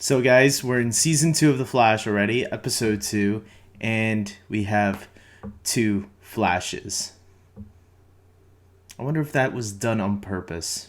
So, guys, we're in season 2 of The Flash already, episode 2, and we have two flashes. I wonder if that was done on purpose.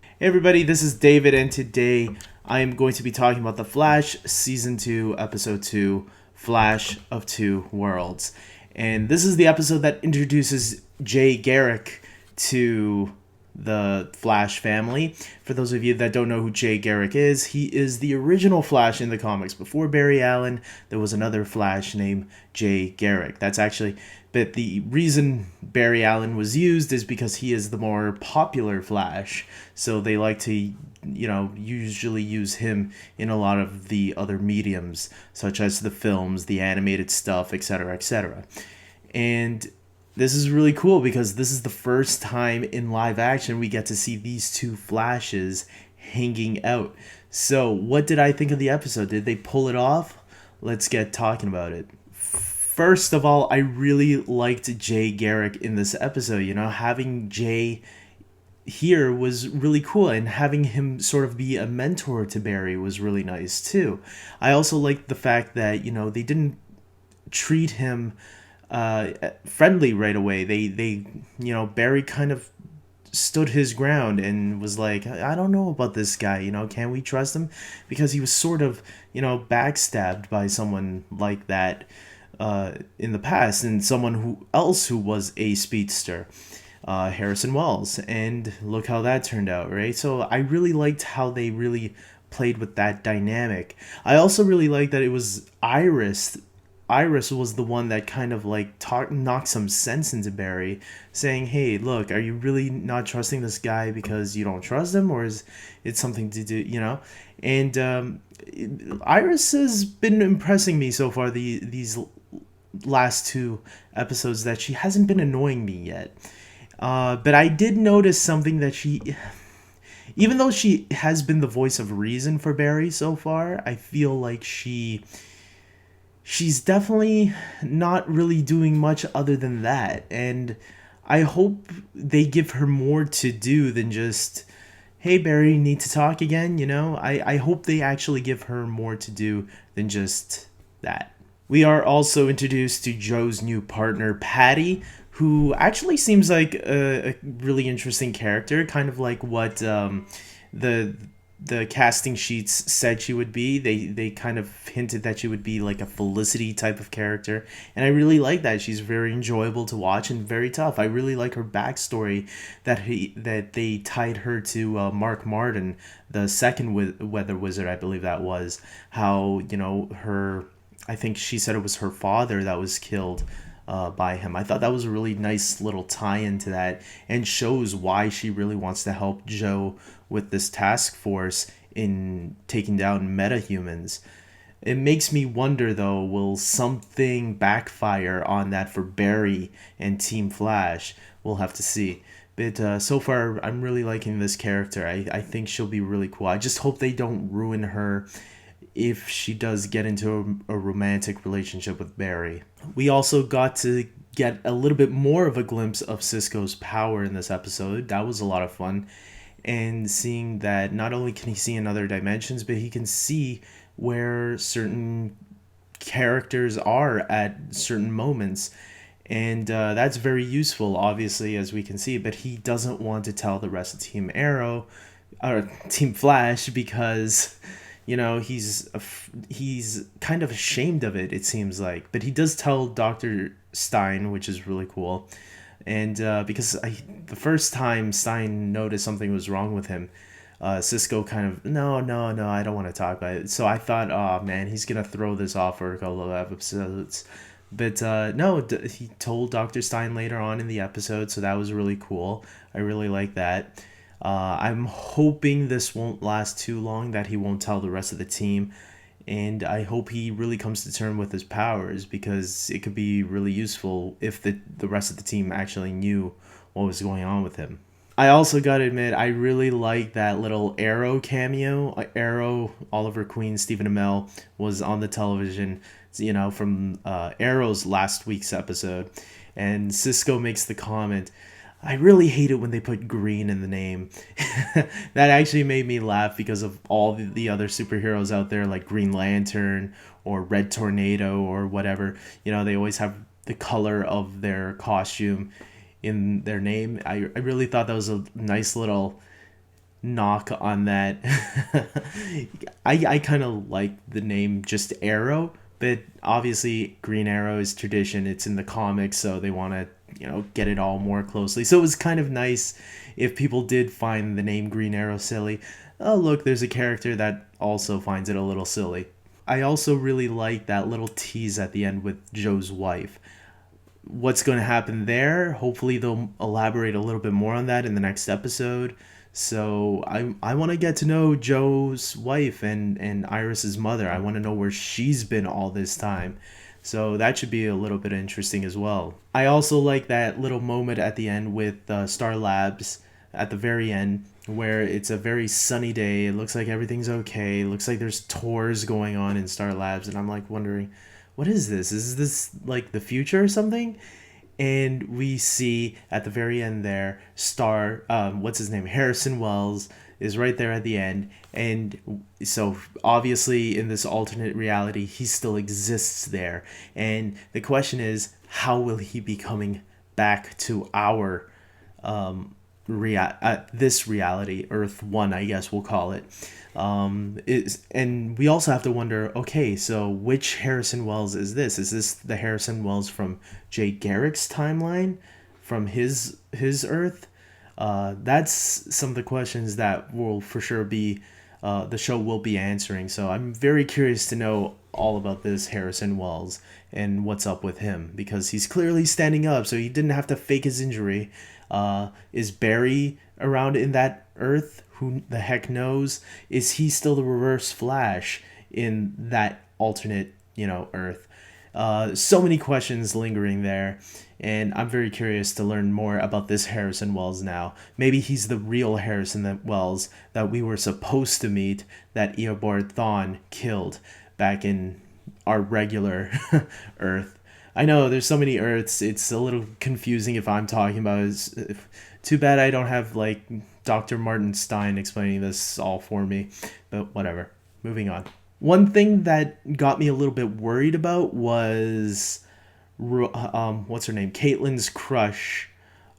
Hey, everybody, this is David, and today I am going to be talking about The Flash, season 2, episode 2, Flash of Two Worlds. And this is the episode that introduces Jay Garrick to the Flash family. For those of you that don't know who Jay Garrick is, he is the original Flash in the comics. Before Barry Allen, there was another Flash named Jay Garrick. But the reason Barry Allen was used is because he is the more popular Flash. So they like to, usually use him in a lot of the other mediums, such as the films, the animated stuff, etc., etc. And this is really cool because this is the first time in live action we get to see these two Flashes hanging out. So, what did I think of the episode? Did they pull it off? Let's get talking about it. First of all, I really liked Jay Garrick in this episode. Having Jay here was really cool, and having him sort of be a mentor to Barry was really nice too. I also liked the fact that, they didn't treat him friendly right away. Barry kind of stood his ground and was like, I don't know about this guy, can we trust him? Because he was sort of, backstabbed by someone like that in the past, and someone who was a speedster, Harrison Wells. And look how that turned out, right? So I really liked how they really played with that dynamic. I also really liked that it was Iris was the one that kind of knocked some sense into Barry, saying, "Hey, look, are you really not trusting this guy because you don't trust him, or is it something to do?" And Iris has been impressing me so far. These last two episodes, that she hasn't been annoying me yet. But I did notice something, that even though she has been the voice of reason for Barry so far, I feel like she's definitely not really doing much other than that. And I hope they give her more to do than just, hey, Barry, need to talk again, I hope they actually give her more to do than just that. We are also introduced to Joe's new partner, Patty, who actually seems like a really interesting character, kind of like what the casting sheets said she would be. They kind of hinted that she would be like a Felicity type of character, and I really like that. She's very enjoyable to watch and very tough. I really like her backstory, that they tied her to Mark Martin, the second Weather Wizard, I believe that was. How her, I think she said it was her father that was killed by him. I thought that was a really nice little tie-in to that, and shows why she really wants to help Joe with this task force in taking down metahumans. It makes me wonder, though, will something backfire on that for Barry and Team Flash? We'll have to see. But so far, I'm really liking this character. I think she'll be really cool. I just hope they don't ruin her if she does get into a romantic relationship with Barry. We also got to get a little bit more of a glimpse of Cisco's power in this episode. That was a lot of fun. And seeing that not only can he see in other dimensions, but he can see where certain characters are at certain moments. And that's very useful, obviously, as we can see. But he doesn't want to tell the rest of Team Arrow, or Team Flash, because he's kind of ashamed of it seems like. But he does tell Dr. Stein, which is really cool. And because the first time Stein noticed something was wrong with him, Cisco kind of, no, I don't want to talk about it. So I thought, oh man, he's gonna throw this off for a couple of episodes. But no, he told Dr. Stein later on in the episode, so that was really cool. I really like that. I'm hoping this won't last too long, that he won't tell the rest of the team. And I hope he really comes to terms with his powers, because it could be really useful if the rest of the team actually knew what was going on with him. I also gotta admit, I really like that little Arrow cameo. Arrow, Oliver Queen, Stephen Amell was on the television, from Arrow's last week's episode. And Cisco makes the comment, I really hate it when they put green in the name. That actually made me laugh because of all the other superheroes out there, like Green Lantern or Red Tornado or whatever. You know, they always have the color of their costume in their name. I really thought that was a nice little knock on that. I kind of like the name just Arrow, but obviously Green Arrow is tradition. It's in the comics, so they want to, get it all more closely. So it was kind of nice if people did find the name Green Arrow silly. Oh, look, there's a character that also finds it a little silly. I also really like that little tease at the end with Joe's wife. What's going to happen there? Hopefully, they'll elaborate a little bit more on that in the next episode. So I want to get to know Joe's wife and Iris's mother. I want to know where she's been all this time. So that should be a little bit interesting as well. I also like that little moment at the end with Star Labs at the very end where it's a very sunny day. It looks like everything's okay. It looks like there's tours going on in Star Labs. And I'm like wondering, what is this? Is this like the future or something? And we see at the very end there, what's his name? Harrison Wells is right there at the end. And so obviously in this alternate reality, he still exists there. And the question is, how will he be coming back to our this reality, Earth 1, I guess we'll call it. And we also have to wonder, okay, so which Harrison Wells is this? Is this the Harrison Wells from Jay Garrick's timeline, from his Earth? That's some of the questions that will for sure be the show will be answering. So I'm very curious to know all about this Harrison Wells and what's up with him, because he's clearly standing up, so he didn't have to fake his injury. Is Barry around in that Earth? Who the heck knows? Is he still the Reverse Flash in that alternate, Earth? So many questions lingering there, and I'm very curious to learn more about this Harrison Wells now. Maybe he's the real Harrison Wells that we were supposed to meet, that Eobard Thawne killed back in our regular Earth. I know there's so many Earths, it's a little confusing if I'm talking about it. Too bad I don't have, like, Dr. Martin Stein explaining this all for me, but whatever. Moving on. One thing that got me a little bit worried about was, what's her name? Caitlin's crush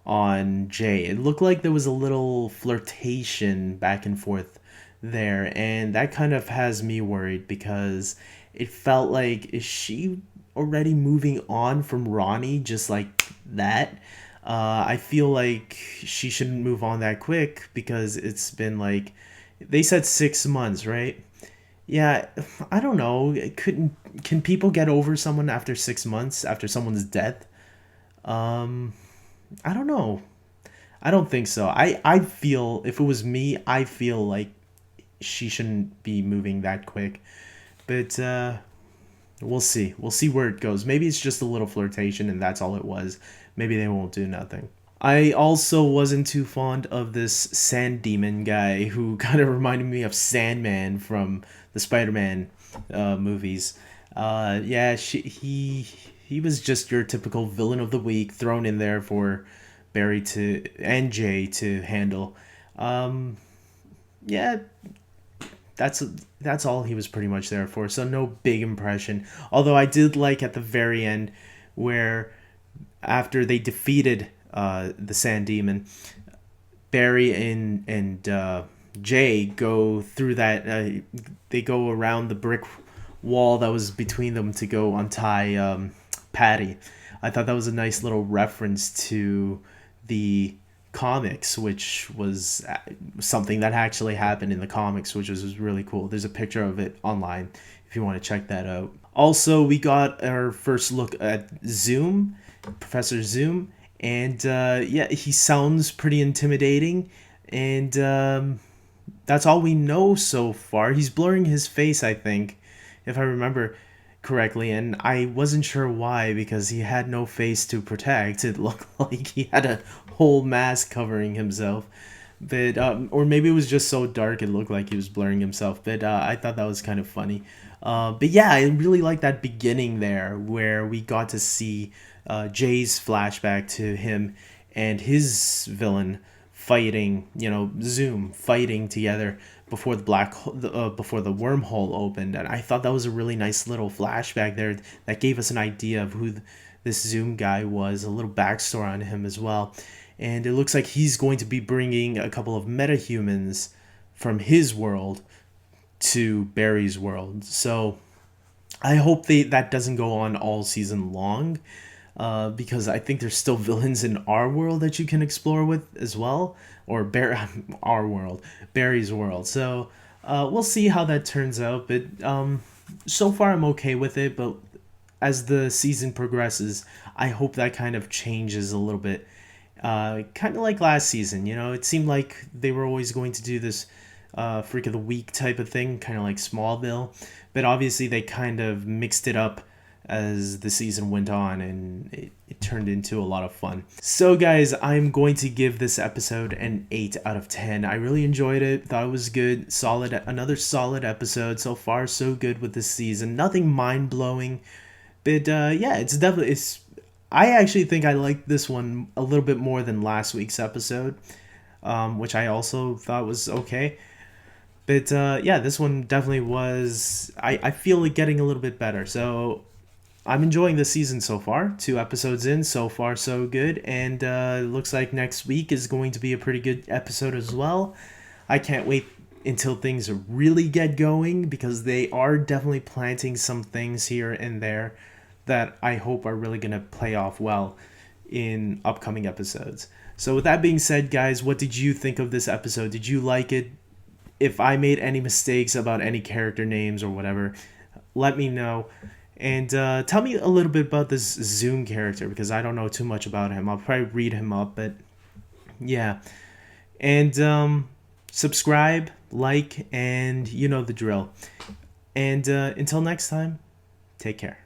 on Jay. It looked like there was a little flirtation back and forth there, and that kind of has me worried because it felt like, is she already moving on from Ronnie just like that? I feel like she shouldn't move on that quick because it's been like, they said 6 months, right? Yeah, I don't know. Can people get over someone after 6 months after someone's death? I don't know. I don't think so. I feel, if it was me, I feel like she shouldn't be moving that quick. But we'll see. We'll see where it goes. Maybe it's just a little flirtation and that's all it was. Maybe they won't do nothing. I also wasn't too fond of this Sand Demon guy who kind of reminded me of Sandman from the Spider-Man movies. Yeah, he was just your typical villain of the week thrown in there for Barry and Jay to handle. Yeah, that's all he was pretty much there for. So no big impression. Although I did like at the very end where after they defeated the Sand Demon, Barry and Jay go through that. They go around the brick wall that was between them to go untie Patty. I thought that was a nice little reference to the comics, which was something that actually happened in the comics, which was really cool. There's a picture of it online if you want to check that out. Also, we got our first look at Zoom, Professor Zoom, and yeah, he sounds pretty intimidating, and that's all we know so far. He's blurring his face, I think, if I remember correctly, and I wasn't sure why, because he had no face to protect. It looked like he had a whole mask covering himself, but or maybe it was just so dark it looked like he was blurring himself, but I thought that was kind of funny. But yeah, I really like that beginning there where we got to see Jay's flashback to him and his villain fighting, Zoom fighting together before before the wormhole opened. And I thought that was a really nice little flashback there that gave us an idea of who this Zoom guy was, a little backstory on him as well. And it looks like he's going to be bringing a couple of metahumans from his world to Barry's world. So I hope that doesn't go on all season long, because I think there's still villains in our world that you can explore with as well, or our world, Barry's world. So we'll see how that turns out. But so far I'm okay with it. But as the season progresses, I hope that kind of changes a little bit. Kind of like last season, it seemed like they were always going to do this freak of the week type of thing, kind of like Smallville, but obviously they kind of mixed it up as the season went on, and it turned into a lot of fun. So guys, I'm going to give this episode an 8 out of 10. I really enjoyed it, thought it was good, another solid episode. So far so good with this season, nothing mind-blowing, but yeah, I actually think I liked this one a little bit more than last week's episode, which I also thought was okay. But yeah, this one definitely was, I feel it getting a little bit better. So I'm enjoying the season so far. 2 episodes in, so far so good. And it looks like next week is going to be a pretty good episode as well. I can't wait until things really get going, because they are definitely planting some things here and there that I hope are really going to play off well in upcoming episodes. So with that being said, guys, what did you think of this episode? Did you like it? If I made any mistakes about any character names or whatever, let me know. And tell me a little bit about this Zoom character, because I don't know too much about him. I'll probably read him up, but yeah. And subscribe, like, and you know the drill. And until next time, take care.